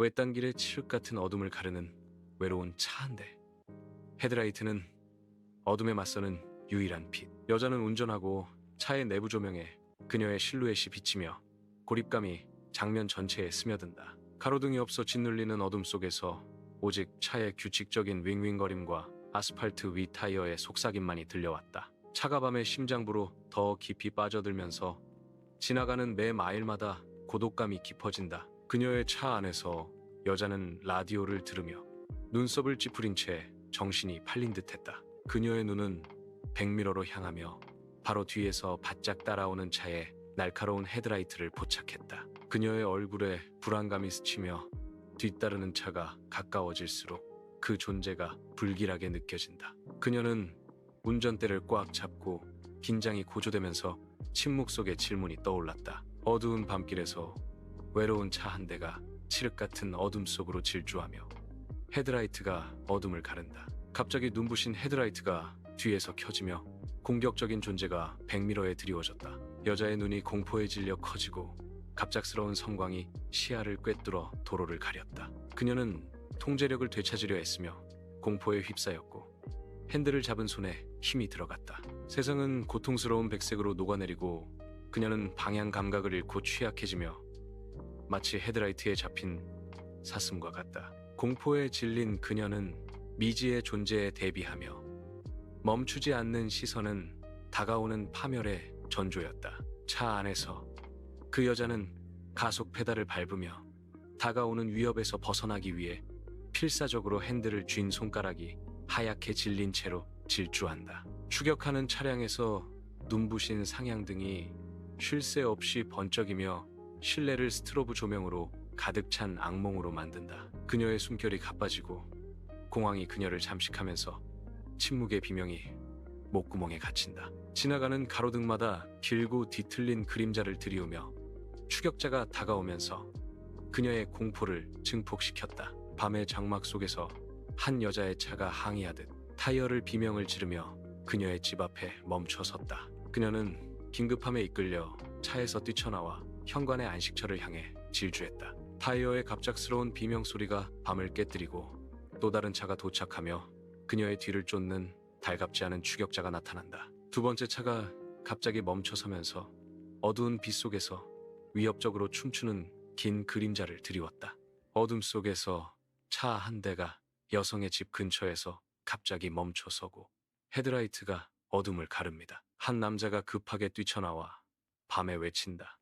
외딴 길의 칠흑 같은 어둠을 가르는 외로운 차 한 대. 헤드라이트는 어둠에 맞서는 유일한 빛. 여자는 운전하고 차의 내부 조명에 그녀의 실루엣이 비치며 고립감이 장면 전체에 스며든다. 가로등이 없어 짓눌리는 어둠 속에서 오직 차의 규칙적인 윙윙거림과 아스팔트 위 타이어의 속삭임만이 들려왔다. 차가 밤의 심장부로 더 깊이 빠져들면서 지나가는 매 마일마다 고독감이 깊어진다. 그녀의 차 안에서 여자는 라디오를 들으며 눈썹을 찌푸린 채 정신이 팔린 듯했다. 그녀의 눈은 백미러로 향하며 바로 뒤에서 바짝 따라오는 차의 날카로운 헤드라이트를 포착했다. 그녀의 얼굴에 불안감이 스치며 뒤따르는 차가 가까워질수록 그 존재가 불길하게 느껴진다. 그녀는 운전대를 꽉 잡고 긴장이 고조되면서 침묵 속에 질문이 떠올랐다. 어두운 밤길에서 외로운 차 한 대가 칠흑 같은 어둠 속으로 질주하며 헤드라이트가 어둠을 가른다. 갑자기 눈부신 헤드라이트가 뒤에서 켜지며 공격적인 존재가 백미러에 드리워졌다. 여자의 눈이 공포에 질려 커지고 갑작스러운 성광이 시야를 꿰뚫어 도로를 가렸다. 그녀는 통제력을 되찾으려 애쓰며 공포에 휩싸였고 핸들을 잡은 손에 힘이 들어갔다. 세상은 고통스러운 백색으로 녹아내리고 그녀는 방향 감각을 잃고 취약해지며 마치 헤드라이트에 잡힌 사슴과 같다. 공포에 질린 그녀는 미지의 존재에 대비하며 멈추지 않는 시선은 다가오는 파멸의 전조였다. 차 안에서 그 여자는 가속 페달을 밟으며 다가오는 위협에서 벗어나기 위해 필사적으로 핸들을 쥔 손가락이 하얗게 질린 채로 질주한다. 추격하는 차량에서 눈부신 상향등이 쉴 새 없이 번쩍이며 실내를 스트로브 조명으로 가득 찬 악몽으로 만든다. 그녀의 숨결이 가빠지고 공황이 그녀를 잠식하면서 침묵의 비명이 목구멍에 갇힌다. 지나가는 가로등마다 길고 뒤틀린 그림자를 들이우며 추격자가 다가오면서 그녀의 공포를 증폭시켰다. 밤의 장막 속에서 한 여자의 차가 항의하듯 타이어를 비명을 지르며 그녀의 집 앞에 멈춰섰다. 그녀는 긴급함에 이끌려 차에서 뛰쳐나와 현관의 안식처를 향해 질주했다. 타이어의 갑작스러운 비명 소리가 밤을 깨뜨리고 또 다른 차가 도착하며 그녀의 뒤를 쫓는 달갑지 않은 추격자가 나타난다. 두 번째 차가 갑자기 멈춰서면서 어두운 빛 속에서 위협적으로 춤추는 긴 그림자를 드리웠다. 어둠 속에서 차 한 대가 여성의 집 근처에서 갑자기 멈춰서고 헤드라이트가 어둠을 가릅니다. 한 남자가 급하게 뛰쳐나와 밤에 외친다.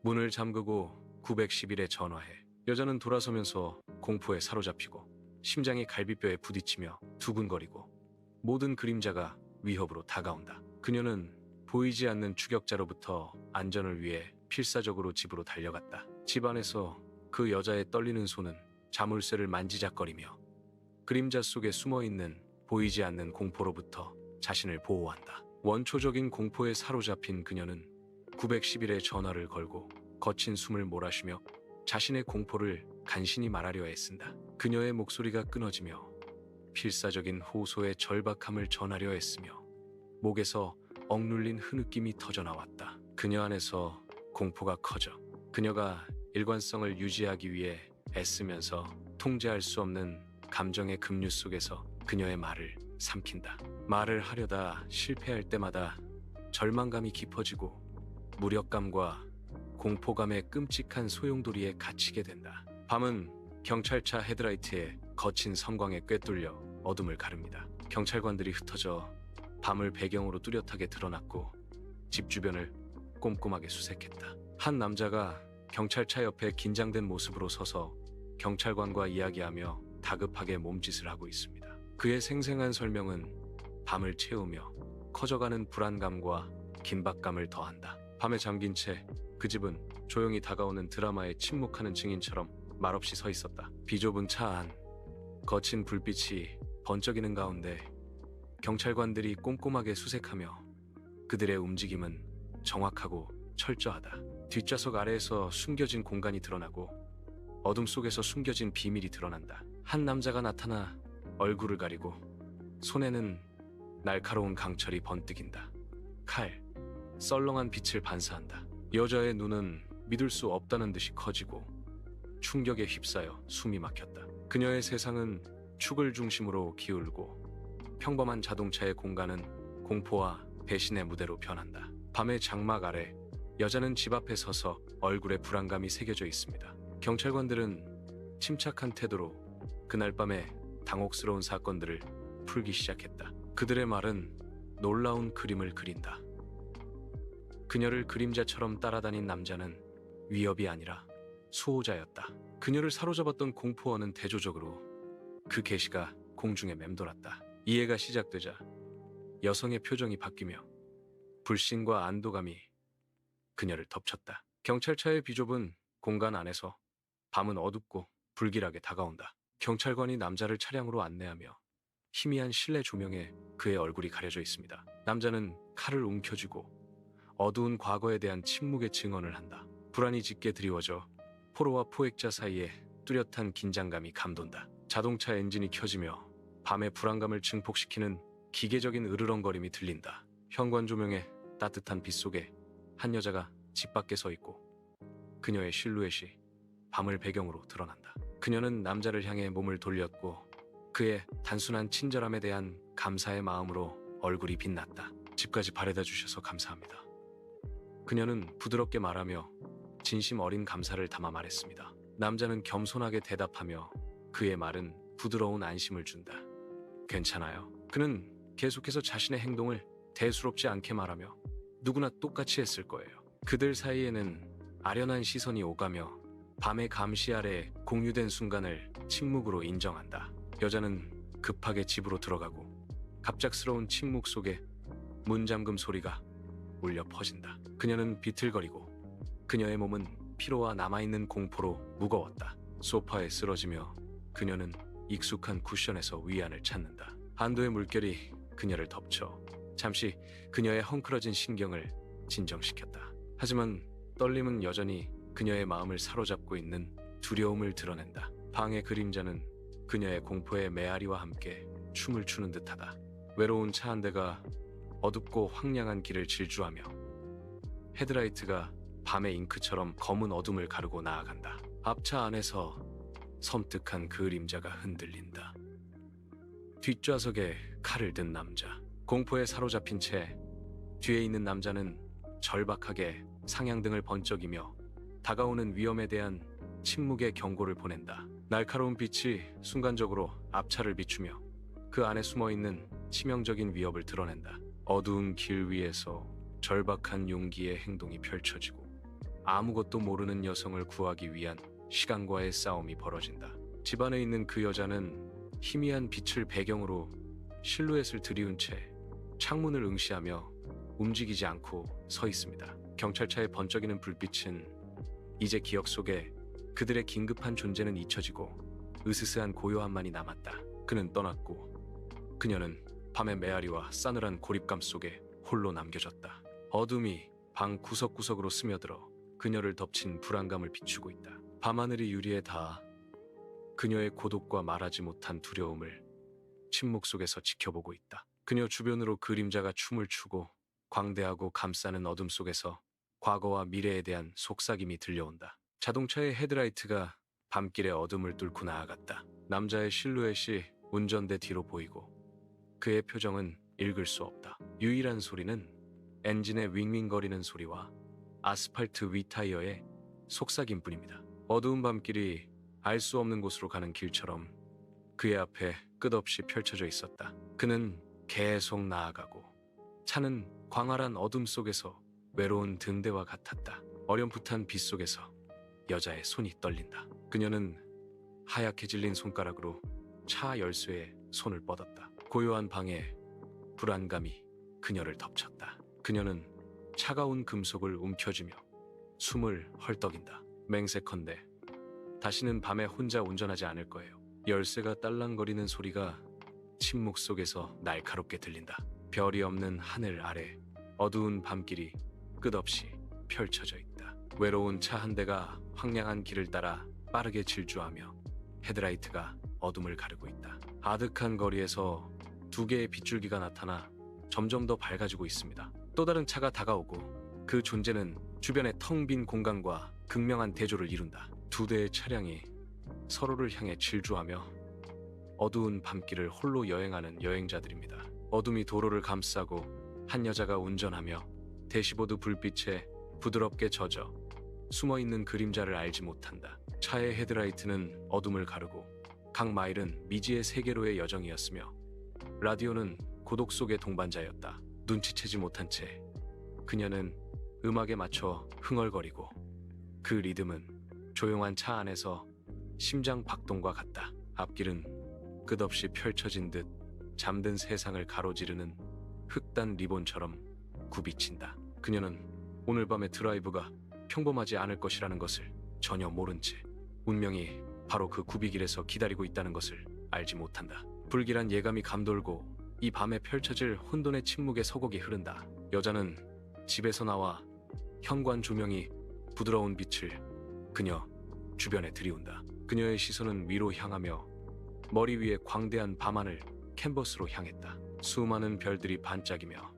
문을 잠그고 911에 전화해. 여자는 돌아서면서 공포에 사로잡히고 심장이 갈비뼈에 부딪히며 두근거리고 모든 그림자가 위협으로 다가온다. 그녀는 보이지 않는 추격자로부터 안전을 위해 필사적으로 집으로 달려갔다. 집 안에서 그 여자의 떨리는 손은 자물쇠를 만지작거리며 그림자 속에 숨어있는 보이지 않는 공포로부터 자신을 보호한다. 원초적인 공포에 사로잡힌 그녀는 911에 전화를 걸고 거친 숨을 몰아쉬며 자신의 공포를 간신히 말하려 애쓴다. 그녀의 목소리가 끊어지며 필사적인 호소의 절박함을 전하려 했으며 목에서 억눌린 흐느낌이 터져나왔다. 그녀 안에서 공포가 커져 그녀가 일관성을 유지하기 위해 애쓰면서 통제할 수 없는 감정의 급류 속에서 그녀의 말을 삼킨다. 말을 하려다 실패할 때마다 절망감이 깊어지고 무력감과 공포감의 끔찍한 소용돌이에 갇히게 된다. 밤은 경찰차 헤드라이트에 거친 성광에 꿰뚫려 어둠을 가릅니다. 경찰관들이 흩어져 밤을 배경으로 뚜렷하게 드러났고 집 주변을 꼼꼼하게 수색했다. 한 남자가 경찰차 옆에 긴장된 모습으로 서서 경찰관과 이야기하며 다급하게 몸짓을 하고 있습니다. 그의 생생한 설명은 밤을 채우며 커져가는 불안감과 긴박감을 더한다. 밤에 잠긴 채 그 집은 조용히 다가오는 드라마에 침묵하는 증인처럼 말없이 서 있었다. 비좁은 차 안, 거친 불빛이 번쩍이는 가운데 경찰관들이 꼼꼼하게 수색하며 그들의 움직임은 정확하고 철저하다. 뒷좌석 아래에서 숨겨진 공간이 드러나고 어둠 속에서 숨겨진 비밀이 드러난다. 한 남자가 나타나 얼굴을 가리고 손에는 날카로운 강철이 번뜩인다. 칼, 썰렁한 빛을 반사한다. 여자의 눈은 믿을 수 없다는 듯이 커지고 충격에 휩싸여 숨이 막혔다. 그녀의 세상은 축을 중심으로 기울고 평범한 자동차의 공간은 공포와 배신의 무대로 변한다. 밤의 장막 아래 여자는 집 앞에 서서 얼굴에 불안감이 새겨져 있습니다. 경찰관들은 침착한 태도로 그날 밤의 당혹스러운 사건들을 풀기 시작했다. 그들의 말은 놀라운 그림을 그린다. 그녀를 그림자처럼 따라다닌 남자는 위협이 아니라 수호자였다. 그녀를 사로잡았던 공포원은 대조적으로 그 계시가 공중에 맴돌았다. 이해가 시작되자 여성의 표정이 바뀌며 불신과 안도감이 그녀를 덮쳤다. 경찰차의 비좁은 공간 안에서 밤은 어둡고 불길하게 다가온다. 경찰관이 남자를 차량으로 안내하며 희미한 실내 조명에 그의 얼굴이 가려져 있습니다. 남자는 칼을 움켜쥐고 어두운 과거에 대한 침묵의 증언을 한다. 불안이 짙게 드리워져 포로와 포획자 사이에 뚜렷한 긴장감이 감돈다. 자동차 엔진이 켜지며 밤의 불안감을 증폭시키는 기계적인 으르렁거림이 들린다. 현관 조명의 따뜻한 빛 속에 한 여자가 집 밖에 서 있고 그녀의 실루엣이 밤을 배경으로 드러난다. 그녀는 남자를 향해 몸을 돌렸고 그의 단순한 친절함에 대한 감사의 마음으로 얼굴이 빛났다. 집까지 바래다 주셔서 감사합니다. 그녀는 부드럽게 말하며 진심 어린 감사를 담아 말했습니다. 남자는 겸손하게 대답하며 그의 말은 부드러운 안심을 준다. 괜찮아요. 그는 계속해서 자신의 행동을 대수롭지 않게 말하며 누구나 똑같이 했을 거예요. 그들 사이에는 아련한 시선이 오가며 밤의 감시 아래 공유된 순간을 침묵으로 인정한다. 여자는 급하게 집으로 들어가고 갑작스러운 침묵 속에 문잠금 소리가 울려 퍼진다. 그녀는 비틀거리고 그녀의 몸은 피로와 남아있는 공포로 무거웠다. 소파에 쓰러지며 그녀는 익숙한 쿠션에서 위안을 찾는다. 한도의 물결이 그녀를 덮쳐 잠시 그녀의 헝클어진 신경을 진정시켰다. 하지만 떨림은 여전히 그녀의 마음을 사로잡고 있는 두려움을 드러낸다. 방의 그림자는 그녀의 공포의 메아리와 함께 춤을 추는 듯하다. 외로운 차 한 대가 어둡고 황량한 길을 질주하며 헤드라이트가 밤의 잉크처럼 검은 어둠을 가르고 나아간다. 앞차 안에서 섬뜩한 그림자가 흔들린다. 뒷좌석에 칼을 든 남자. 공포에 사로잡힌 채 뒤에 있는 남자는 절박하게 상향등을 번쩍이며 다가오는 위험에 대한 침묵의 경고를 보낸다. 날카로운 빛이 순간적으로 앞차를 비추며 그 안에 숨어있는 치명적인 위협을 드러낸다. 어두운 길 위에서 절박한 용기의 행동이 펼쳐지고 아무것도 모르는 여성을 구하기 위한 시간과의 싸움이 벌어진다. 집 안에 있는 그 여자는 희미한 빛을 배경으로 실루엣을 들이운 채 창문을 응시하며 움직이지 않고 서 있습니다. 경찰차의 번쩍이는 불빛은 이제 기억 속에 그들의 긴급한 존재는 잊혀지고 으스스한 고요함만이 남았다. 그는 떠났고 그녀는 밤의 메아리와 싸늘한 고립감 속에 홀로 남겨졌다. 어둠이 방 구석구석으로 스며들어 그녀를 덮친 불안감을 비추고 있다. 밤하늘이 유리에 닿아 그녀의 고독과 말하지 못한 두려움을 침묵 속에서 지켜보고 있다. 그녀 주변으로 그림자가 춤을 추고 광대하고 감싸는 어둠 속에서 과거와 미래에 대한 속삭임이 들려온다. 자동차의 헤드라이트가 밤길의 어둠을 뚫고 나아갔다. 남자의 실루엣이 운전대 뒤로 보이고 그의 표정은 읽을 수 없다. 유일한 소리는 엔진의 윙윙거리는 소리와 아스팔트 위 타이어의 속삭임뿐입니다. 어두운 밤길이 알 수 없는 곳으로 가는 길처럼 그의 앞에 끝없이 펼쳐져 있었다. 그는 계속 나아가고 차는 광활한 어둠 속에서 외로운 등대와 같았다. 어렴풋한 빛 속에서 여자의 손이 떨린다. 그녀는 하얗게 질린 손가락으로 차 열쇠에 손을 뻗었다. 고요한 방에 불안감이 그녀를 덮쳤다. 그녀는 차가운 금속을 움켜쥐며 숨을 헐떡인다. 맹세컨대 다시는 밤에 혼자 운전하지 않을 거예요. 열쇠가 딸랑거리는 소리가 침묵 속에서 날카롭게 들린다. 별이 없는 하늘 아래 어두운 밤길이 끝없이 펼쳐져 있다. 외로운 차 한 대가 황량한 길을 따라 빠르게 질주하며 헤드라이트가 어둠을 가르고 있다. 아득한 거리에서 두 개의 빗줄기가 나타나 점점 더 밝아지고 있습니다. 또 다른 차가 다가오고 그 존재는 주변의 텅 빈 공간과 극명한 대조를 이룬다. 두 대의 차량이 서로를 향해 질주하며 어두운 밤길을 홀로 여행하는 여행자들입니다. 어둠이 도로를 감싸고 한 여자가 운전하며 대시보드 불빛에 부드럽게 젖어 숨어있는 그림자를 알지 못한다. 차의 헤드라이트는 어둠을 가르고 각 마일은 미지의 세계로의 여정이었으며 라디오는 고독 속의 동반자였다. 눈치채지 못한 채 그녀는 음악에 맞춰 흥얼거리고 그 리듬은 조용한 차 안에서 심장 박동과 같다. 앞길은 끝없이 펼쳐진 듯 잠든 세상을 가로지르는 흑단 리본처럼 굽이친다. 그녀는 오늘 밤의 드라이브가 평범하지 않을 것이라는 것을 전혀 모른 채 운명이 바로 그 굽이길에서 기다리고 있다는 것을 알지 못한다. 불길한 예감이 감돌고 이 밤에 펼쳐질 혼돈의 침묵에 서곡이 흐른다. 여자는 집에서 나와 현관 조명이 부드러운 빛을 그녀 주변에 들이운다. 그녀의 시선은 위로 향하며 머리 위에 광대한 밤하늘 캔버스로 향했다. 수많은 별들이 반짝이며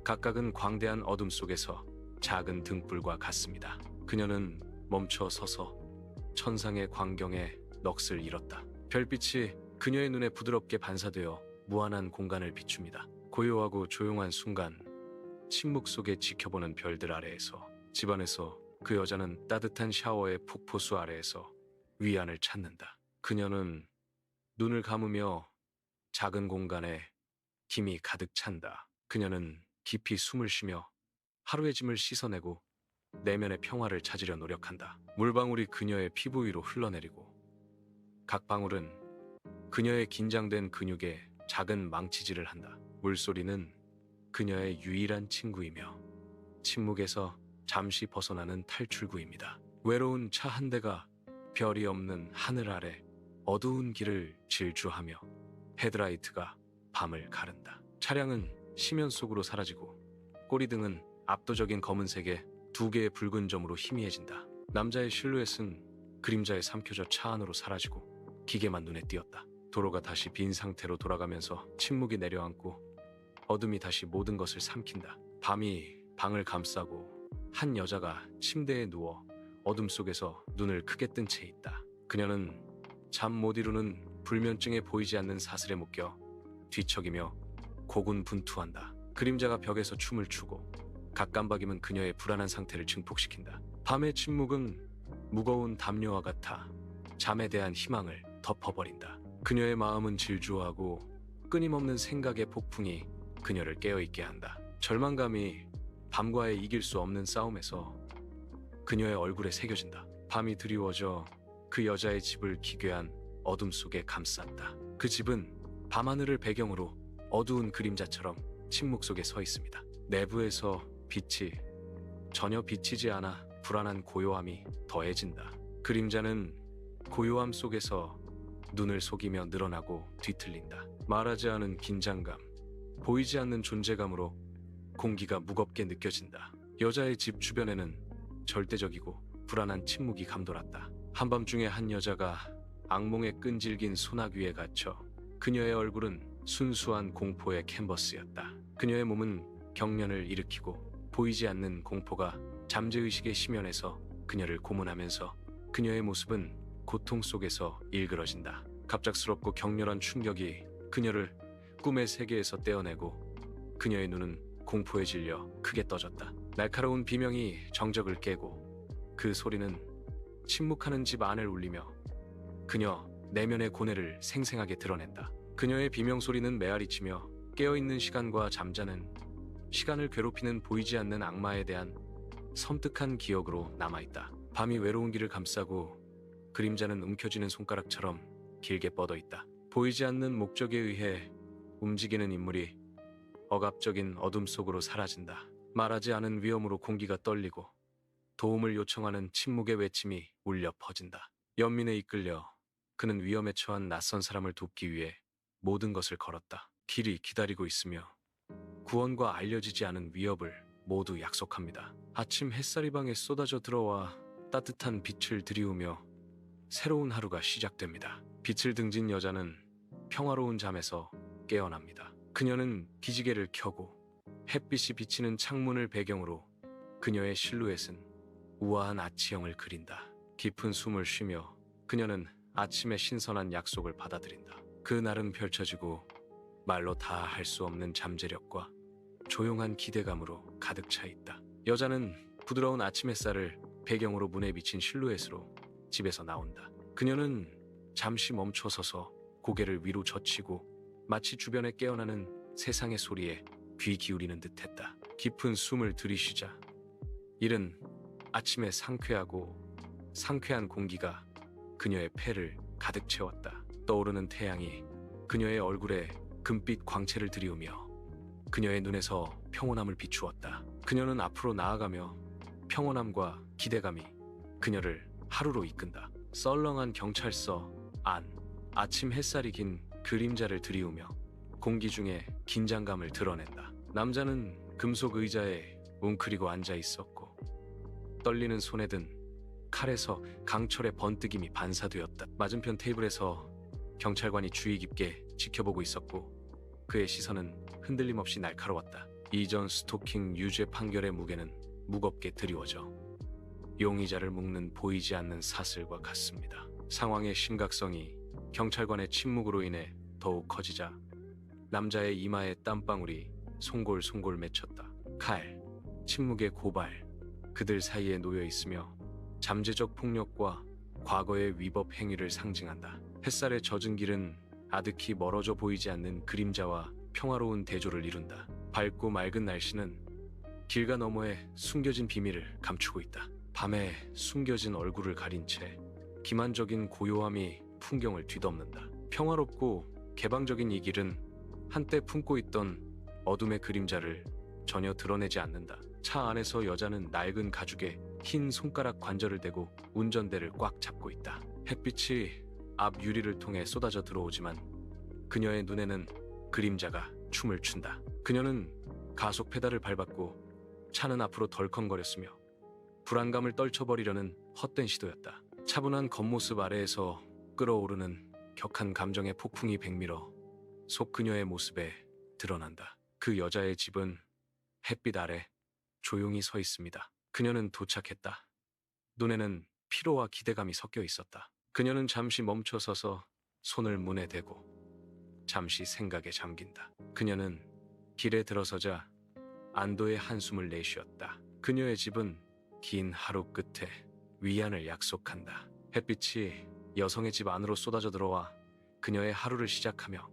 각각은 광대한 어둠 속에서 작은 등불과 같습니다. 그녀는 멈춰 서서 천상의 광경에 넋을 잃었다. 별빛이 그녀의 눈에 부드럽게 반사되어 무한한 공간을 비춥니다. 고요하고 조용한 순간 침묵 속에 지켜보는 별들 아래에서 집안에서 그 여자는 따뜻한 샤워의 폭포수 아래에서 위안을 찾는다. 그녀는 눈을 감으며 작은 공간에 김이 가득 찬다. 그녀는 깊이 숨을 쉬며 하루의 짐을 씻어내고 내면의 평화를 찾으려 노력한다. 물방울이 그녀의 피부 위로 흘러내리고 각 방울은 그녀의 긴장된 근육에 작은 망치질을 한다. 물소리는 그녀의 유일한 친구이며 침묵에서 잠시 벗어나는 탈출구입니다. 외로운 차 한 대가 별이 없는 하늘 아래 어두운 길을 질주하며 헤드라이트가 밤을 가른다. 차량은 심연 속으로 사라지고 꼬리등은 압도적인 검은색의 두 개의 붉은 점으로 희미해진다. 남자의 실루엣은 그림자에 삼켜져 차 안으로 사라지고 기계만 눈에 띄었다. 도로가 다시 빈 상태로 돌아가면서 침묵이 내려앉고 어둠이 다시 모든 것을 삼킨다. 밤이 방을 감싸고 한 여자가 침대에 누워 어둠 속에서 눈을 크게 뜬 채 있다. 그녀는 잠 못 이루는 불면증에 보이지 않는 사슬에 묶여 뒤척이며 고군분투한다. 그림자가 벽에서 춤을 추고 각 깜박임은 그녀의 불안한 상태를 증폭시킨다. 밤의 침묵은 무거운 담요와 같아 잠에 대한 희망을 덮어버린다. 그녀의 마음은 질주하고 끊임없는 생각의 폭풍이 그녀를 깨어있게 한다. 절망감이 밤과의 이길 수 없는 싸움에서 그녀의 얼굴에 새겨진다. 밤이 드리워져 그 여자의 집을 기괴한 어둠 속에 감쌌다. 그 집은 밤하늘을 배경으로 어두운 그림자처럼 침묵 속에 서 있습니다. 내부에서 빛이 전혀 비치지 않아 불안한 고요함이 더해진다. 그림자는 고요함 속에서 눈을 속이며 늘어나고 뒤틀린다. 말하지 않은 긴장감, 보이지 않는 존재감으로 공기가 무겁게 느껴진다. 여자의 집 주변에는 절대적이고 불안한 침묵이 감돌았다. 한밤중에 한 여자가 악몽의 끈질긴 소나기 위에 갇혀 그녀의 얼굴은 순수한 공포의 캔버스였다. 그녀의 몸은 경련을 일으키고 보이지 않는 공포가 잠재의식의 심연에서 그녀를 고문하면서 그녀의 모습은 고통 속에서 일그러진다. 갑작스럽고 격렬한 충격이 그녀를 꿈의 세계에서 떼어내고 그녀의 눈은 공포에 질려 크게 떠졌다. 날카로운 비명이 정적을 깨고 그 소리는 침묵하는 집 안을 울리며 그녀 내면의 고뇌를 생생하게 드러낸다. 그녀의 비명 소리는 메아리치며 깨어있는 시간과 잠자는 시간을 괴롭히는 보이지 않는 악마에 대한 섬뜩한 기억으로 남아있다. 밤이 외로운 길을 감싸고 그림자는 움켜쥐는 손가락처럼 길게 뻗어있다. 보이지 않는 목적에 의해 움직이는 인물이 억압적인 어둠 속으로 사라진다. 말하지 않은 위험으로 공기가 떨리고 도움을 요청하는 침묵의 외침이 울려 퍼진다. 연민에 이끌려 그는 위험에 처한 낯선 사람을 돕기 위해 모든 것을 걸었다. 길이 기다리고 있으며 구원과 알려지지 않은 위협을 모두 약속합니다. 아침 햇살이 방에 쏟아져 들어와 따뜻한 빛을 들이우며 새로운 하루가 시작됩니다. 빛을 등진 여자는 평화로운 잠에서 깨어납니다. 그녀는 기지개를 켜고 햇빛이 비치는 창문을 배경으로 그녀의 실루엣은 우아한 아치형을 그린다. 깊은 숨을 쉬며 그녀는 아침의 신선한 약속을 받아들인다. 그날은 펼쳐지고 말로 다 할 수 없는 잠재력과 조용한 기대감으로 가득 차 있다. 여자는 부드러운 아침 햇살을 배경으로 문에 비친 실루엣으로 집에서 나온다. 그녀는 잠시 멈춰 서서 고개를 위로 젖히고 마치 주변에 깨어나는 세상의 소리에 귀 기울이는 듯했다. 깊은 숨을 들이쉬자 이른 아침의 상쾌한 공기가 그녀의 폐를 가득 채웠다. 떠오르는 태양이 그녀의 얼굴에 금빛 광채를 들이우며 그녀의 눈에서 평온함을 비추었다. 그녀는 앞으로 나아가며 평온함과 기대감이 그녀를 하루로 이끈다. 썰렁한 경찰서 안, 아침 햇살이 긴 그림자를 들이우며 공기 중에 긴장감을 드러낸다. 남자는 금속 의자에 웅크리고 앉아 있었고 떨리는 손에 든 칼에서 강철의 번뜩임이 반사되었다. 맞은편 테이블에서 경찰관이 주의 깊게 지켜보고 있었고 그의 시선은 흔들림 없이 날카로웠다. 이전 스토킹 유죄 판결의 무게는 무겁게 드리워져 용의자를 묶는 보이지 않는 사슬과 같습니다. 상황의 심각성이 경찰관의 침묵으로 인해 더욱 커지자 남자의 이마에 땀방울이 송골송골 맺혔다. 칼, 침묵의 고발, 그들 사이에 놓여 있으며 잠재적 폭력과 과거의 위법 행위를 상징한다. 햇살에 젖은 길은 아득히 멀어져 보이지 않는 그림자와 평화로운 대조를 이룬다. 밝고 맑은 날씨는 길가 너머에 숨겨진 비밀을 감추고 있다. 밤에 숨겨진 얼굴을 가린 채 기만적인 고요함이 풍경을 뒤덮는다. 평화롭고 개방적인 이 길은 한때 품고 있던 어둠의 그림자를 전혀 드러내지 않는다. 차 안에서 여자는 낡은 가죽에 흰 손가락 관절을 대고 운전대를 꽉 잡고 있다. 햇빛이 앞 유리를 통해 쏟아져 들어오지만 그녀의 눈에는 그림자가 춤을 춘다. 그녀는 가속 페달을 밟았고 차는 앞으로 덜컹거렸으며 불안감을 떨쳐버리려는 헛된 시도였다. 차분한 겉모습 아래에서 끓어오르는 격한 감정의 폭풍이 백미러 속 그녀의 모습에 드러난다. 그 여자의 집은 햇빛 아래 조용히 서 있습니다. 그녀는 도착했다. 눈에는 피로와 기대감이 섞여 있었다. 그녀는 잠시 멈춰 서서 손을 문에 대고 잠시 생각에 잠긴다. 그녀는 길에 들어서자 안도의 한숨을 내쉬었다. 그녀의 집은 긴 하루 끝에 위안을 약속한다. 햇빛이 여성의 집 안으로 쏟아져 들어와 그녀의 하루를 시작하며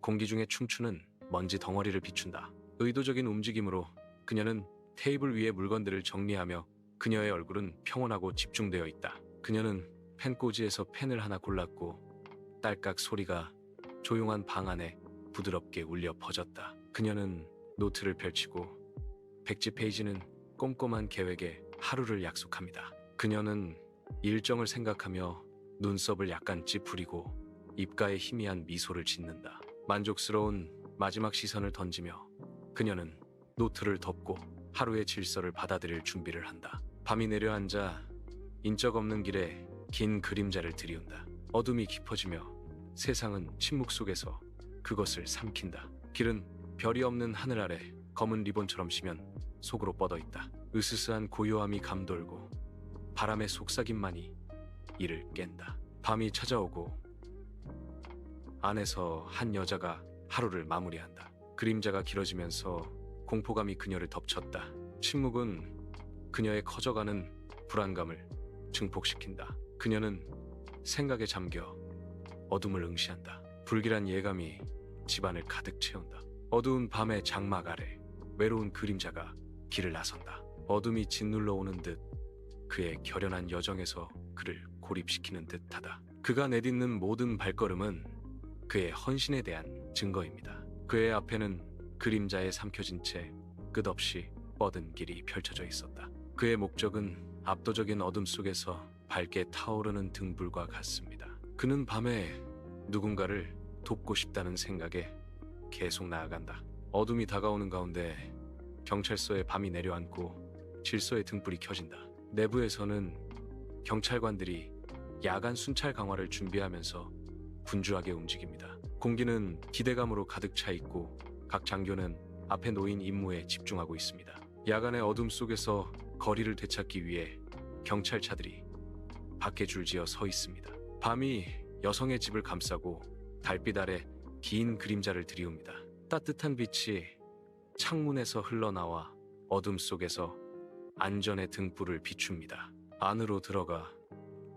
공기 중에 춤추는 먼지 덩어리를 비춘다. 의도적인 움직임으로 그녀는 테이블 위의 물건들을 정리하며 그녀의 얼굴은 평온하고 집중되어 있다. 그녀는 펜꽂이에서 펜을 하나 골랐고 딸깍 소리가 조용한 방 안에 부드럽게 울려 퍼졌다. 그녀는 노트를 펼치고 백지 페이지는 꼼꼼한 계획에 하루를 약속합니다. 그녀는 일정을 생각하며 눈썹을 약간 찌푸리고 입가에 희미한 미소를 짓는다. 만족스러운 마지막 시선을 던지며 그녀는 노트를 덮고 하루의 질서를 받아들일 준비를 한다. 밤이 내려앉아 인적 없는 길에 긴 그림자를 들이운다. 어둠이 깊어지며 세상은 침묵 속에서 그것을 삼킨다. 길은 별이 없는 하늘 아래 검은 리본처럼 쉬면 속으로 뻗어있다. 으스스한 고요함이 감돌고 바람의 속삭임만이 이를 깬다. 밤이 찾아오고 안에서 한 여자가 하루를 마무리한다. 그림자가 길어지면서 공포감이 그녀를 덮쳤다. 침묵은 그녀의 커져가는 불안감을 증폭시킨다. 그녀는 생각에 잠겨 어둠을 응시한다. 불길한 예감이 집안을 가득 채운다. 어두운 밤의 장막 아래 외로운 그림자가 길을 나선다. 어둠이 짓눌러 오는 듯 그의 결연한 여정에서 그를 고립시키는 듯하다. 그가 내딛는 모든 발걸음은 그의 헌신에 대한 증거입니다. 그의 앞에는 그림자에 삼켜진 채 끝없이 뻗은 길이 펼쳐져 있었다. 그의 목적은 압도적인 어둠 속에서 밝게 타오르는 등불과 같습니다. 그는 밤에 누군가를 돕고 싶다는 생각에 계속 나아간다. 어둠이 다가오는 가운데 경찰서에 밤이 내려앉고 질서의 등불이 켜진다. 내부에서는 경찰관들이 야간 순찰 강화를 준비하면서 분주하게 움직입니다. 공기는 기대감으로 가득 차 있고 각 장교는 앞에 놓인 임무에 집중하고 있습니다. 야간의 어둠 속에서 거리를 되찾기 위해 경찰차들이 밖에 줄지어 서 있습니다. 밤이 여성의 집을 감싸고 달빛 아래 긴 그림자를 드리웁니다. 따뜻한 빛이 창문에서 흘러나와 어둠 속에서 안전의 등불을 비춥니다. 안으로 들어가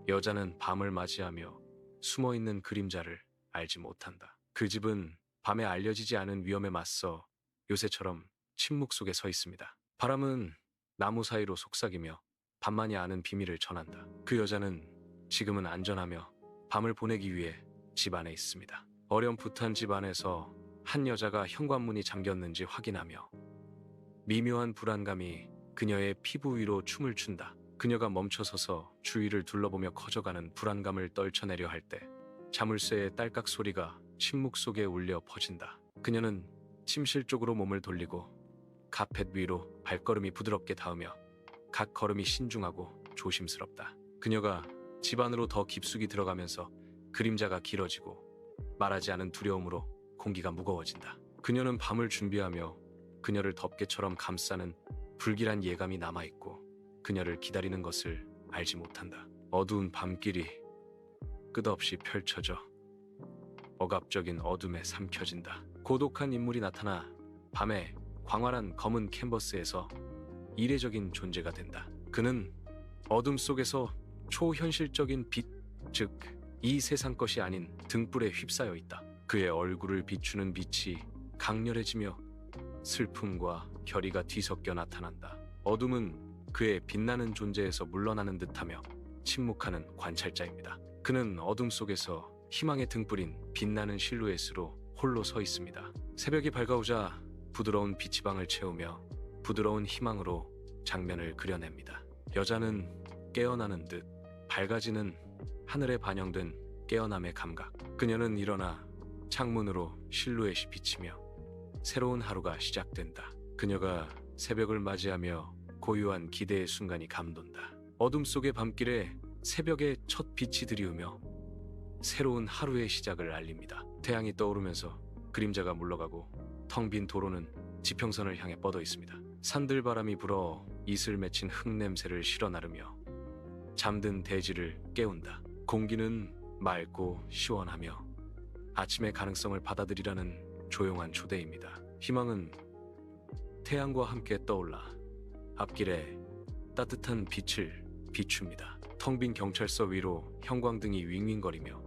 여자는 밤을 맞이하며 숨어있는 그림자를 알지 못한다. 그 집은 밤에 알려지지 않은 위험에 맞서 요새처럼 침묵 속에 서 있습니다. 바람은 나무 사이로 속삭이며 밤만이 아는 비밀을 전한다. 그 여자는 지금은 안전하며 밤을 보내기 위해 집 안에 있습니다. 어렴풋한 집 안에서 한 여자가 현관문이 잠겼는지 확인하며 미묘한 불안감이 그녀의 피부 위로 춤을 춘다. 그녀가 멈춰서서 주위를 둘러보며 커져가는 불안감을 떨쳐내려 할 때 자물쇠의 딸깍 소리가 침묵 속에 울려 퍼진다. 그녀는 침실 쪽으로 몸을 돌리고 카펫 위로 발걸음이 부드럽게 닿으며 각 걸음이 신중하고 조심스럽다. 그녀가 집 안으로 더 깊숙이 들어가면서 그림자가 길어지고 말하지 않은 두려움으로 공기가 무거워진다. 그녀는 밤을 준비하며 그녀를 덮개처럼 감싸는 불길한 예감이 남아있고 그녀를 기다리는 것을 알지 못한다. 어두운 밤길이 끝없이 펼쳐져 억압적인 어둠에 삼켜진다. 고독한 인물이 나타나 밤에 광활한 검은 캔버스에서 이례적인 존재가 된다. 그는 어둠 속에서 초현실적인 빛, 즉 이 세상 것이 아닌 등불에 휩싸여 있다. 그의 얼굴을 비추는 빛이 강렬해지며 슬픔과 결의가 뒤섞여 나타난다. 어둠은 그의 빛나는 존재에서 물러나는 듯하며 침묵하는 관찰자입니다. 그는 어둠 속에서 희망의 등불인 빛나는 실루엣으로 홀로 서 있습니다. 새벽이 밝아오자 부드러운 빛이 방을 채우며 부드러운 희망으로 장면을 그려냅니다. 여자는 깨어나는 듯 밝아지는 하늘에 반영된 깨어남의 감각. 그녀는 일어나 창문으로 실루엣이 비치며 새로운 하루가 시작된다. 그녀가 새벽을 맞이하며 고요한 기대의 순간이 감돈다. 어둠 속의 밤길에 새벽의 첫 빛이 드리우며 새로운 하루의 시작을 알립니다. 태양이 떠오르면서 그림자가 물러가고 텅 빈 도로는 지평선을 향해 뻗어 있습니다. 산들바람이 불어 이슬 맺힌 흙냄새를 실어 나르며 잠든 대지를 깨운다. 공기는 맑고 시원하며 아침의 가능성을 받아들이라는 조용한 초대입니다. 희망은 태양과 함께 떠올라 앞길에 따뜻한 빛을 비춥니다. 텅 빈 경찰서 위로 형광등이 윙윙거리며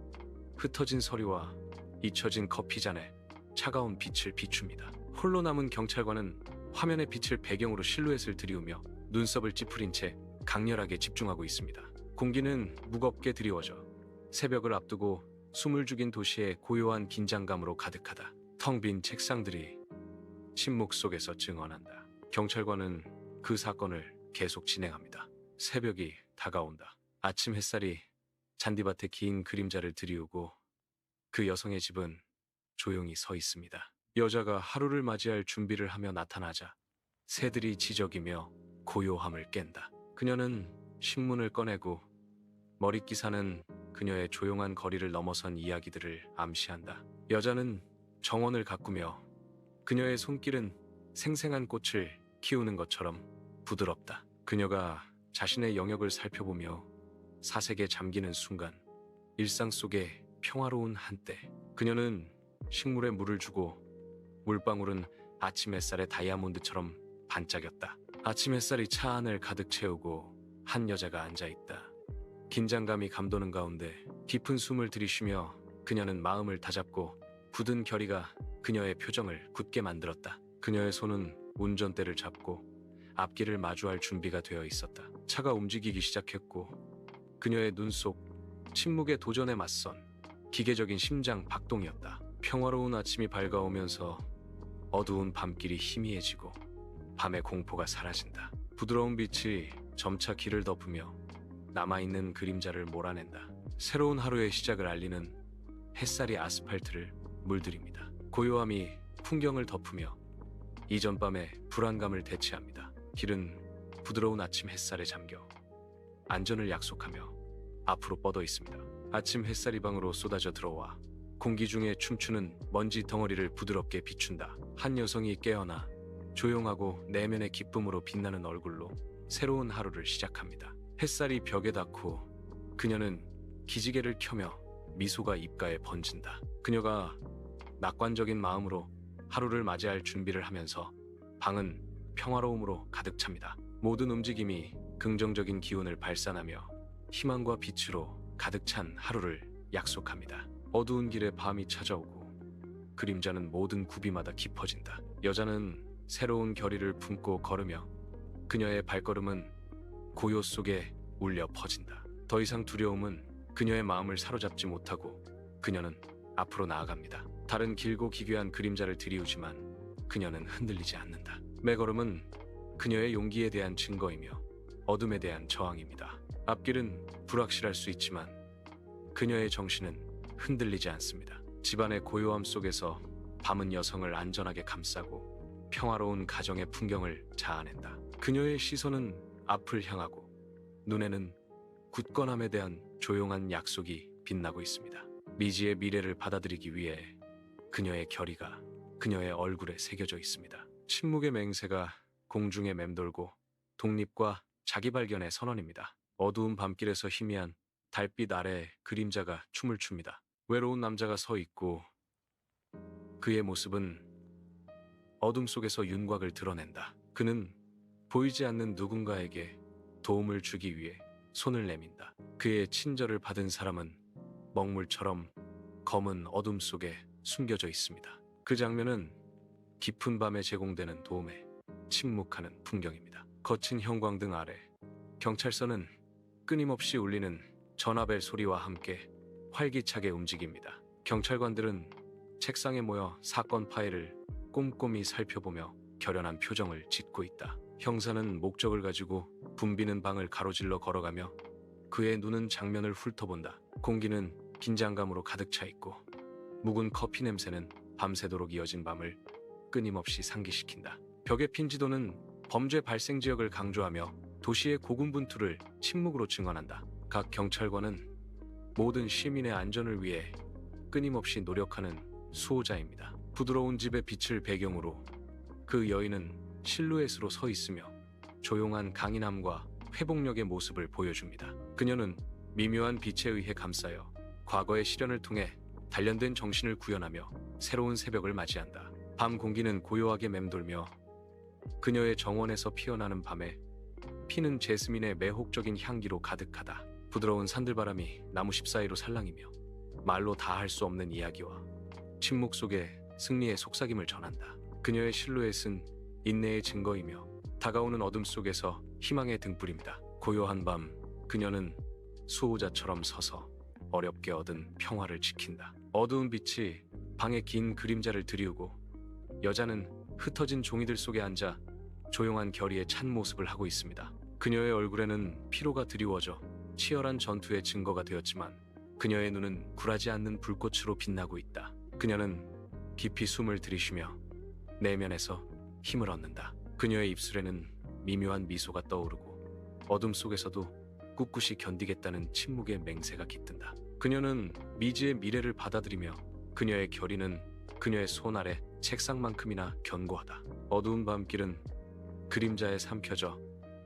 흩어진 서류와 잊혀진 커피잔에 차가운 빛을 비춥니다. 홀로 남은 경찰관은 화면의 빛을 배경으로 실루엣을 들이우며 눈썹을 찌푸린 채 강렬하게 집중하고 있습니다. 공기는 무겁게 드리워져 새벽을 앞두고 숨을 죽인 도시의 고요한 긴장감으로 가득하다. 텅 빈 책상들이 침묵 속에서 증언한다. 경찰관은 그 사건을 계속 진행합니다. 새벽이 다가온다. 아침 햇살이 잔디밭에 긴 그림자를 드리우고 그 여성의 집은 조용히 서 있습니다. 여자가 하루를 맞이할 준비를 하며 나타나자 새들이 지저귀며 고요함을 깬다. 그녀는 신문을 꺼내고 머릿기사는 그녀의 조용한 거리를 넘어선 이야기들을 암시한다. 여자는 정원을 가꾸며 그녀의 손길은 생생한 꽃을 키우는 것처럼 부드럽다. 그녀가 자신의 영역을 살펴보며 사색에 잠기는 순간 일상 속에 평화로운 한때 그녀는 식물에 물을 주고 물방울은 아침 햇살의 다이아몬드처럼 반짝였다. 아침 햇살이 차 안을 가득 채우고 한 여자가 앉아있다. 긴장감이 감도는 가운데 깊은 숨을 들이쉬며 그녀는 마음을 다잡고 굳은 결의가 그녀의 표정을 굳게 만들었다. 그녀의 손은 운전대를 잡고 앞길을 마주할 준비가 되어 있었다. 차가 움직이기 시작했고 그녀의 눈 속 침묵의 도전에 맞선 기계적인 심장 박동이었다. 평화로운 아침이 밝아오면서 어두운 밤길이 희미해지고 밤의 공포가 사라진다. 부드러운 빛이 점차 길을 덮으며 남아있는 그림자를 몰아낸다. 새로운 하루의 시작을 알리는 햇살이 아스팔트를 물들입니다. 고요함이 풍경을 덮으며 이전 밤의 불안감을 대체합니다. 길은 부드러운 아침 햇살에 잠겨 안전을 약속하며 앞으로 뻗어 있습니다. 아침 햇살이 방으로 쏟아져 들어와 공기 중에 춤추는 먼지 덩어리를 부드럽게 비춘다. 한 여성이 깨어나 조용하고 내면의 기쁨으로 빛나는 얼굴로 새로운 하루를 시작합니다. 햇살이 벽에 닿고 그녀는 기지개를 켜며 미소가 입가에 번진다. 그녀가 낙관적인 마음으로 하루를 맞이할 준비를 하면서 방은 평화로움으로 가득 찹니다. 모든 움직임이 긍정적인 기운을 발산하며 희망과 빛으로 가득 찬 하루를 약속합니다. 어두운 길에 밤이 찾아오고 그림자는 모든 구비마다 깊어진다. 여자는 새로운 결의를 품고 걸으며 그녀의 발걸음은 고요 속에 울려 퍼진다. 더 이상 두려움은 그녀의 마음을 사로잡지 못하고 그녀는 앞으로 나아갑니다. 다른 길고 기괴한 그림자를 들이우지만 그녀는 흔들리지 않는다. 매걸음은 그녀의 용기에 대한 증거이며 어둠에 대한 저항입니다. 앞길은 불확실할 수 있지만 그녀의 정신은 흔들리지 않습니다. 집안의 고요함 속에서 밤은 여성을 안전하게 감싸고 평화로운 가정의 풍경을 자아낸다. 그녀의 시선은 앞을 향하고 눈에는 굳건함에 대한 조용한 약속이 빛나고 있습니다. 미지의 미래를 받아들이기 위해 그녀의 결의가 그녀의 얼굴에 새겨져 있습니다. 침묵의 맹세가 공중에 맴돌고 독립과 자기 발견의 선언입니다. 어두운 밤길에서 희미한 달빛 아래 그림자가 춤을 춥니다. 외로운 남자가 서 있고 그의 모습은 어둠 속에서 윤곽을 드러낸다. 그는 보이지 않는 누군가에게 도움을 주기 위해 손을 내민다. 그의 친절을 받은 사람은 먹물처럼 검은 어둠 속에 숨겨져 있습니다. 그 장면은 깊은 밤에 제공되는 도움에 침묵하는 풍경입니다. 거친 형광등 아래 경찰서는 끊임없이 울리는 전화벨 소리와 함께 활기차게 움직입니다. 경찰관들은 책상에 모여 사건 파일을 꼼꼼히 살펴보며 결연한 표정을 짓고 있다. 형사는 목적을 가지고 붐비는 방을 가로질러 걸어가며 그의 눈은 장면을 훑어본다. 공기는 긴장감으로 가득 차 있고 묵은 커피 냄새는 밤새도록 이어진 밤을 끊임없이 상기시킨다. 벽에 핀 지도는 범죄 발생 지역을 강조하며 도시의 고군분투를 침묵으로 증언한다. 각 경찰관은 모든 시민의 안전을 위해 끊임없이 노력하는 수호자입니다. 부드러운 집의 빛을 배경으로 그 여인은 실루엣으로 서 있으며 조용한 강인함과 회복력의 모습을 보여줍니다. 그녀는 미묘한 빛에 의해 감싸여 과거의 시련을 통해 단련된 정신을 구현하며 새로운 새벽을 맞이한다. 밤 공기는 고요하게 맴돌며 그녀의 정원에서 피어나는 밤에 피는 제스민의 매혹적인 향기로 가득하다. 부드러운 산들바람이 나무십 사이로 살랑이며 말로 다 할 수 없는 이야기와 침묵 속에 승리의 속삭임을 전한다. 그녀의 실루엣은 인내의 증거이며 다가오는 어둠 속에서 희망의 등불입니다. 고요한 밤, 그녀는 수호자처럼 서서 어렵게 얻은 평화를 지킨다. 어두운 빛이 방의 긴 그림자를 드리우고 여자는 흩어진 종이들 속에 앉아 조용한 결의에 찬 모습을 하고 있습니다. 그녀의 얼굴에는 피로가 드리워져 치열한 전투의 증거가 되었지만 그녀의 눈은 굴하지 않는 불꽃으로 빛나고 있다. 그녀는 깊이 숨을 들이쉬며 내면에서 힘을 얻는다. 그녀의 입술에는 미묘한 미소가 떠오르고 어둠 속에서도 꿋꿋이 견디겠다는 침묵의 맹세가 깃든다. 그녀는 미지의 미래를 받아들이며 그녀의 결의는 그녀의 손 아래 책상만큼이나 견고하다. 어두운 밤길은 그림자에 삼켜져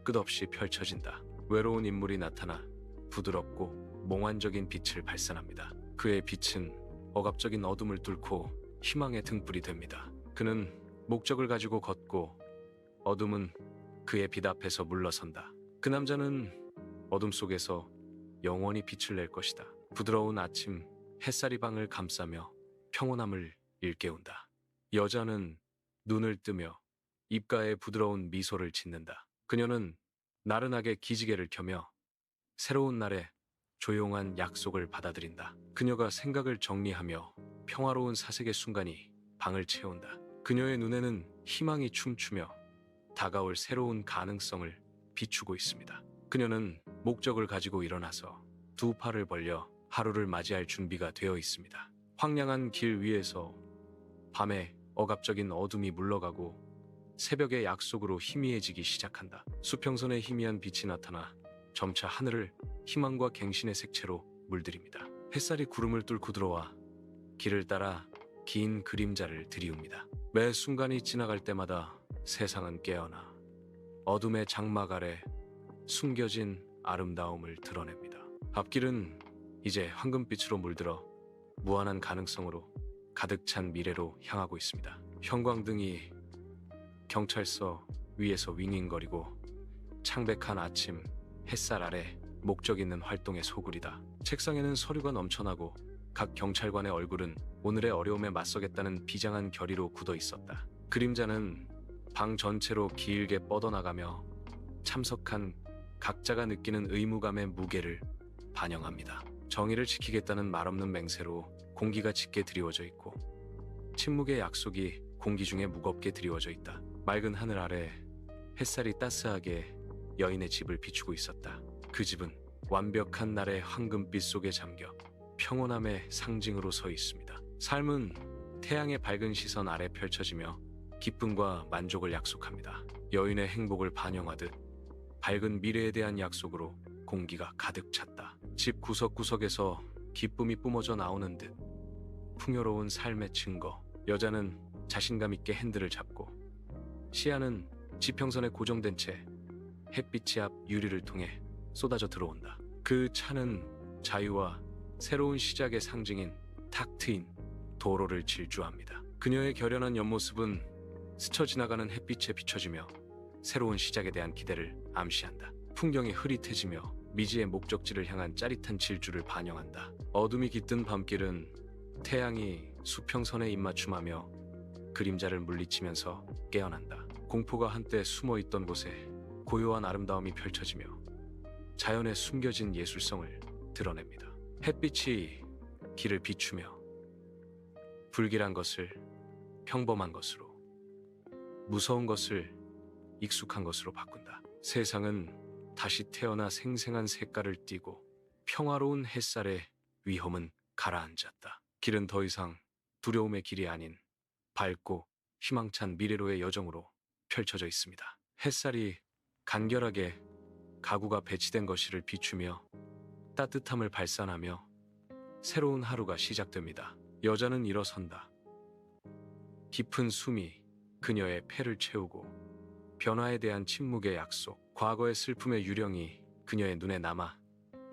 끝없이 펼쳐진다. 외로운 인물이 나타나 부드럽고 몽환적인 빛을 발산합니다. 그의 빛은 억압적인 어둠을 뚫고 희망의 등불이 됩니다. 그는 목적을 가지고 걷고 어둠은 그의 빛 앞에서 물러선다. 그 남자는 어둠 속에서 영원히 빛을 낼 것이다. 부드러운 아침 햇살이 방을 감싸며 평온함을 일깨운다. 여자는 눈을 뜨며 입가에 부드러운 미소를 짓는다. 그녀는 나른하게 기지개를 켜며 새로운 날에 조용한 약속을 받아들인다. 그녀가 생각을 정리하며 평화로운 사색의 순간이 방을 채운다. 그녀의 눈에는 희망이 춤추며 다가올 새로운 가능성을 비추고 있습니다. 그녀는 목적을 가지고 일어나서 두 팔을 벌려 하루를 맞이할 준비가 되어 있습니다. 황량한 길 위에서 밤에 억압적인 어둠이 물러가고 새벽의 약속으로 희미해지기 시작한다. 수평선에 희미한 빛이 나타나 점차 하늘을 희망과 갱신의 색채로 물들입니다. 햇살이 구름을 뚫고 들어와 길을 따라 긴 그림자를 들이웁니다. 매 순간이 지나갈 때마다 세상은 깨어나 어둠의 장막 아래 숨겨진 아름다움을 드러냅니다. 앞길은 이제 황금빛으로 물들어 무한한 가능성으로 가득 찬 미래로 향하고 있습니다. 형광등이 경찰서 위에서 윙윙거리고 창백한 아침 햇살 아래 목적 있는 활동의 소굴이다. 책상에는 서류가 넘쳐나고 각 경찰관의 얼굴은 오늘의 어려움에 맞서겠다는 비장한 결의로 굳어 있었다. 그림자는 방 전체로 길게 뻗어나가며 참석한 각자가 느끼는 의무감의 무게를 반영합니다. 정의를 지키겠다는 말없는 맹세로 공기가 짙게 드리워져 있고 침묵의 약속이 공기 중에 무겁게 드리워져 있다. 맑은 하늘 아래 햇살이 따스하게 여인의 집을 비추고 있었다. 그 집은 완벽한 날의 황금빛 속에 잠겨 평온함의 상징으로 서 있습니다. 삶은 태양의 밝은 시선 아래 펼쳐지며 기쁨과 만족을 약속합니다. 여인의 행복을 반영하듯 밝은 미래에 대한 약속으로 공기가 가득 찼다. 집 구석구석에서 기쁨이 뿜어져 나오는 듯 풍요로운 삶의 증거. 여자는 자신감 있게 핸들을 잡고 시야는 지평선에 고정된 채 햇빛이 앞 유리를 통해 쏟아져 들어온다. 그 차는 자유와 새로운 시작의 상징인 탁 트인 도로를 질주합니다. 그녀의 결연한 옆모습은 스쳐 지나가는 햇빛에 비춰지며 새로운 시작에 대한 기대를 암시한다. 풍경이 흐릿해지며 미지의 목적지를 향한 짜릿한 질주를 반영한다. 어둠이 깃든 밤길은 태양이 수평선에 입맞춤하며 그림자를 물리치면서 깨어난다. 공포가 한때 숨어있던 곳에 고요한 아름다움이 펼쳐지며 자연의 숨겨진 예술성을 드러냅니다. 햇빛이 길을 비추며 불길한 것을 평범한 것으로, 무서운 것을 익숙한 것으로 바꾼다. 세상은 다시 태어나 생생한 색깔을 띠고 평화로운 햇살의 위험은 가라앉았다. 길은 더 이상 두려움의 길이 아닌 밝고 희망찬 미래로의 여정으로 펼쳐져 있습니다. 햇살이 간결하게 가구가 배치된 거실을 비추며 따뜻함을 발산하며 새로운 하루가 시작됩니다. 여자는 일어선다. 깊은 숨이 그녀의 폐를 채우고 변화에 대한 침묵의 약속, 과거의 슬픔의 유령이 그녀의 눈에 남아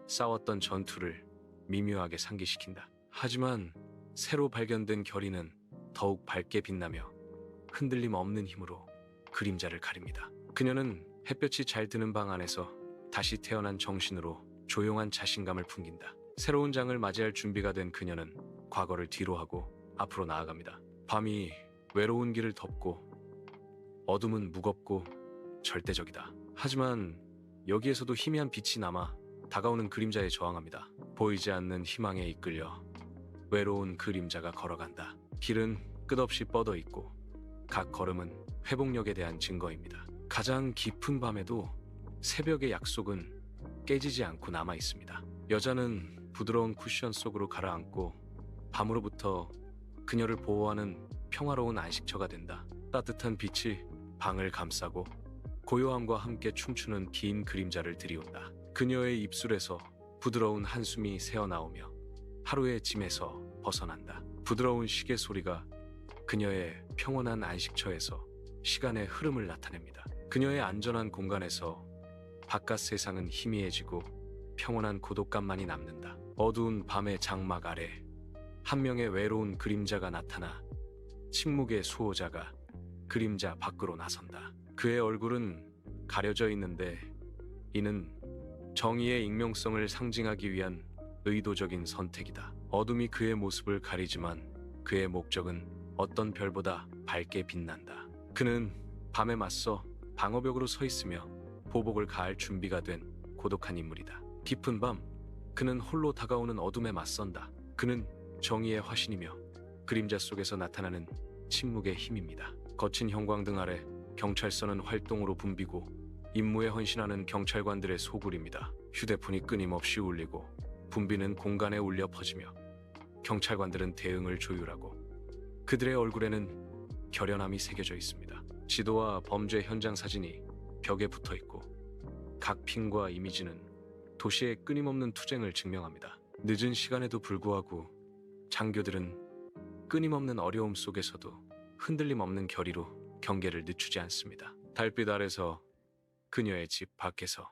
싸웠던 전투를 미묘하게 상기시킨다. 하지만 새로 발견된 결의는 더욱 밝게 빛나며 흔들림 없는 힘으로 그림자를 가립니다. 그녀는 햇볕이 잘 드는 방 안에서 다시 태어난 정신으로 조용한 자신감을 풍긴다. 새로운 장을 맞이할 준비가 된 그녀는 과거를 뒤로하고 앞으로 나아갑니다. 밤이 외로운 길을 덮고 어둠은 무겁고 절대적이다. 하지만 여기에서도 희미한 빛이 남아 다가오는 그림자에 저항합니다. 보이지 않는 희망에 이끌려 외로운 그림자가 걸어간다. 길은 끝없이 뻗어 있고 각 걸음은 회복력에 대한 증거입니다. 가장 깊은 밤에도 새벽의 약속은 깨지지 않고 남아 있습니다. 여자는 부드러운 쿠션 속으로 가라앉고 밤으로부터 그녀를 보호하는 평화로운 안식처가 된다. 따뜻한 빛이 방을 감싸고 고요함과 함께 춤추는 긴 그림자를 들이온다. 그녀의 입술에서 부드러운 한숨이 새어나오며 하루의 짐에서 벗어난다. 부드러운 시계 소리가 그녀의 평온한 안식처에서 시간의 흐름을 나타냅니다. 그녀의 안전한 공간에서 바깥 세상은 희미해지고 평온한 고독감만이 남는다. 어두운 밤의 장막 아래 한 명의 외로운 그림자가 나타나 침묵의 수호자가 그림자 밖으로 나선다. 그의 얼굴은 가려져 있는데 이는 정의의 익명성을 상징하기 위한 의도적인 선택이다. 어둠이 그의 모습을 가리지만 그의 목적은 어떤 별보다 밝게 빛난다. 그는 밤에 맞서 방어벽으로 서 있으며 보복을 가할 준비가 된 고독한 인물이다. 깊은 밤, 그는 홀로 다가오는 어둠에 맞선다. 그는 정의의 화신이며 그림자 속에서 나타나는 침묵의 힘입니다. 거친 형광등 아래 경찰서는 활동으로 붐비고 임무에 헌신하는 경찰관들의 소굴입니다. 휴대폰이 끊임없이 울리고 붐비는 공간에 울려 퍼지며 경찰관들은 대응을 조율하고 그들의 얼굴에는 결연함이 새겨져 있습니다. 지도와 범죄 현장 사진이 벽에 붙어 있고 각 핀과 이미지는 도시의 끊임없는 투쟁을 증명합니다. 늦은 시간에도 불구하고 장교들은 끊임없는 어려움 속에서도 흔들림 없는 결의로 경계를 늦추지 않습니다. 달빛 아래서 그녀의 집 밖에서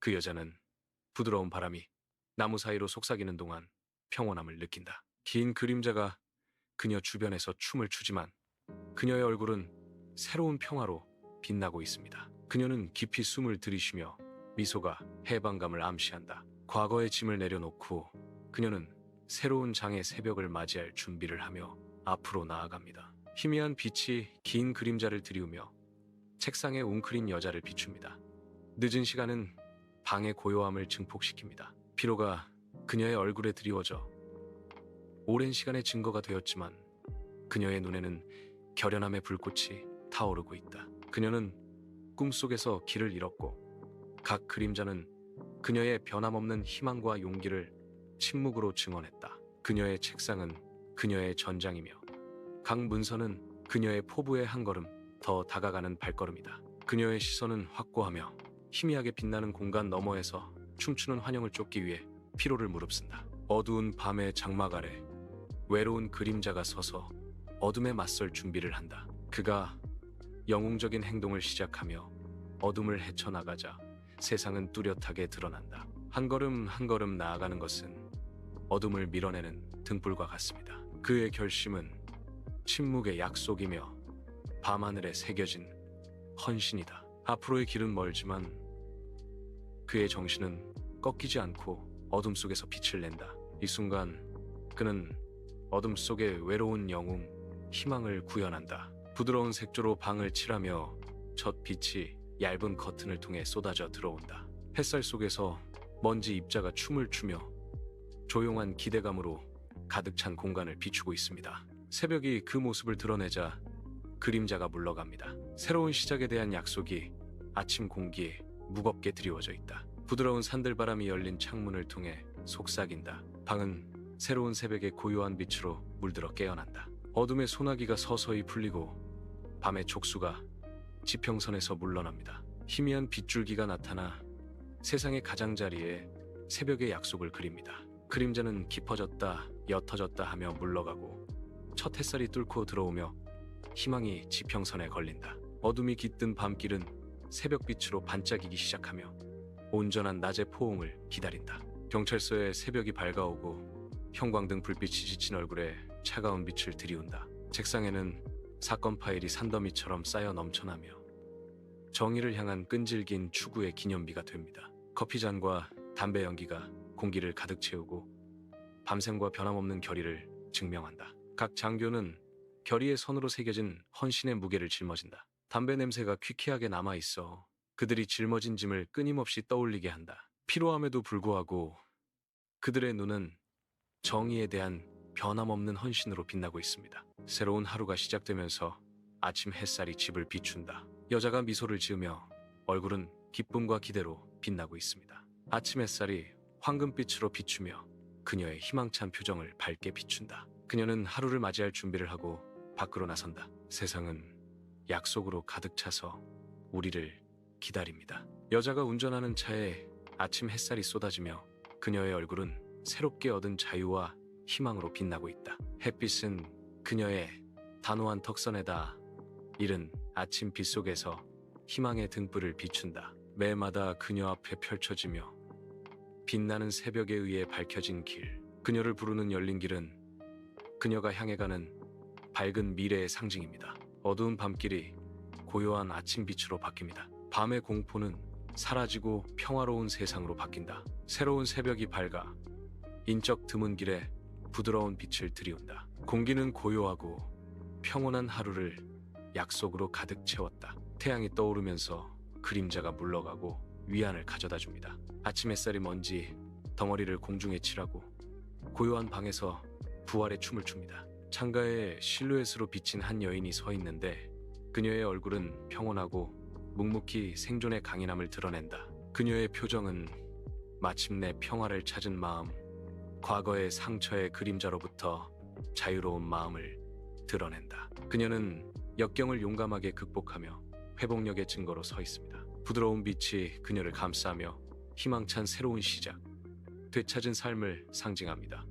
그 여자는 부드러운 바람이 나무 사이로 속삭이는 동안 평온함을 느낀다. 긴 그림자가 그녀 주변에서 춤을 추지만 그녀의 얼굴은 새로운 평화로 빛나고 있습니다. 그녀는 깊이 숨을 들이쉬며 미소가 해방감을 암시한다. 과거의 짐을 내려놓고 그녀는 새로운 장의 새벽을 맞이할 준비를 하며 앞으로 나아갑니다. 희미한 빛이 긴 그림자를 드리우며 책상에 웅크린 여자를 비춥니다. 늦은 시간은 방의 고요함을 증폭시킵니다. 피로가 그녀의 얼굴에 드리워져 오랜 시간의 증거가 되었지만 그녀의 눈에는 결연함의 불꽃이 타오르고 있다. 그녀는 꿈속에서 길을 잃었고 각 그림자는 그녀의 변함없는 희망과 용기를 침묵으로 증언했다. 그녀의 책상은 그녀의 전장이며 각 문서는 그녀의 포부에 한 걸음 더 다가가는 발걸음이다. 그녀의 시선은 확고하며 희미하게 빛나는 공간 너머에서 춤추는 환영을 쫓기 위해 피로를 무릅쓴다. 어두운 밤의 장막 아래 외로운 그림자가 서서 어둠에 맞설 준비를 한다. 그가 영웅적인 행동을 시작하며 어둠을 헤쳐나가자 세상은 뚜렷하게 드러난다. 한 걸음 한 걸음 나아가는 것은 어둠을 밀어내는 등불과 같습니다. 그의 결심은 침묵의 약속이며 밤하늘에 새겨진 헌신이다. 앞으로의 길은 멀지만 그의 정신은 꺾이지 않고 어둠 속에서 빛을 낸다. 이 순간 그는 어둠 속의 외로운 영웅, 희망을 구현한다. 부드러운 색조로 방을 칠하며 첫 빛이 얇은 커튼을 통해 쏟아져 들어온다. 햇살 속에서 먼지 입자가 춤을 추며 조용한 기대감으로 가득 찬 공간을 비추고 있습니다. 새벽이 그 모습을 드러내자 그림자가 물러갑니다. 새로운 시작에 대한 약속이 아침 공기에 무겁게 드리워져 있다. 부드러운 산들바람이 열린 창문을 통해 속삭인다. 방은 새로운 새벽의 고요한 빛으로 물들어 깨어난다. 어둠의 소나기가 서서히 풀리고 밤의 족수가 지평선에서 물러납니다. 희미한 빗줄기가 나타나 세상의 가장자리에 새벽의 약속을 그립니다. 그림자는 깊어졌다 옅어졌다 하며 물러가고 첫 햇살이 뚫고 들어오며 희망이 지평선에 걸린다. 어둠이 깃든 밤길은 새벽빛으로 반짝이기 시작하며 온전한 낮의 포옹을 기다린다. 경찰서에 새벽이 밝아오고 형광등 불빛이 지친 얼굴에 차가운 빛을 들이운다. 책상에는 사건 파일이 산더미처럼 쌓여 넘쳐나며 정의를 향한 끈질긴 추구의 기념비가 됩니다. 커피잔과 담배 연기가 공기를 가득 채우고 밤샘과 변함없는 결의를 증명한다. 각 장교는 결의의 선으로 새겨진 헌신의 무게를 짊어진다. 담배 냄새가 퀴퀴하게 남아있어 그들이 짊어진 짐을 끊임없이 떠올리게 한다. 피로함에도 불구하고 그들의 눈은 정의에 대한 변함없는 헌신으로 빛나고 있습니다. 새로운 하루가 시작되면서 아침 햇살이 집을 비춘다. 여자가 미소를 지으며 얼굴은 기쁨과 기대로 빛나고 있습니다. 아침 햇살이 황금빛으로 비추며 그녀의 희망찬 표정을 밝게 비춘다. 그녀는 하루를 맞이할 준비를 하고 밖으로 나선다. 세상은 약속으로 가득 차서 우리를 기다립니다. 여자가 운전하는 차에 아침 햇살이 쏟아지며 그녀의 얼굴은 새롭게 얻은 자유와 희망으로 빛나고 있다. 햇빛은 그녀의 단호한 턱선에다 이른 아침 빛 속에서 희망의 등불을 비춘다. 매마다 그녀 앞에 펼쳐지며 빛나는 새벽에 의해 밝혀진 길. 그녀를 부르는 열린 길은 그녀가 향해 가는 밝은 미래의 상징입니다. 어두운 밤길이 고요한 아침 빛으로 바뀝니다. 밤의 공포는 사라지고 평화로운 세상으로 바뀐다. 새로운 새벽이 밝아 인적 드문 길에 부드러운 빛을 들이운다. 공기는 고요하고 평온한 하루를 약속으로 가득 채웠다. 태양이 떠오르면서 그림자가 물러가고 위안을 가져다 줍니다. 아침 햇살이 먼지 덩어리를 공중에 칠하고 고요한 방에서 부활의 춤을 춥니다. 창가에 실루엣으로 비친 한 여인이 서 있는데 그녀의 얼굴은 평온하고 묵묵히 생존의 강인함을 드러낸다. 그녀의 표정은 마침내 평화를 찾은 마음, 과거의 상처의 그림자로부터 자유로운 마음을 드러낸다. 그녀는 역경을 용감하게 극복하며 회복력의 증거로 서 있습니다. 부드러운 빛이 그녀를 감싸며 희망찬 새로운 시작, 되찾은 삶을 상징합니다.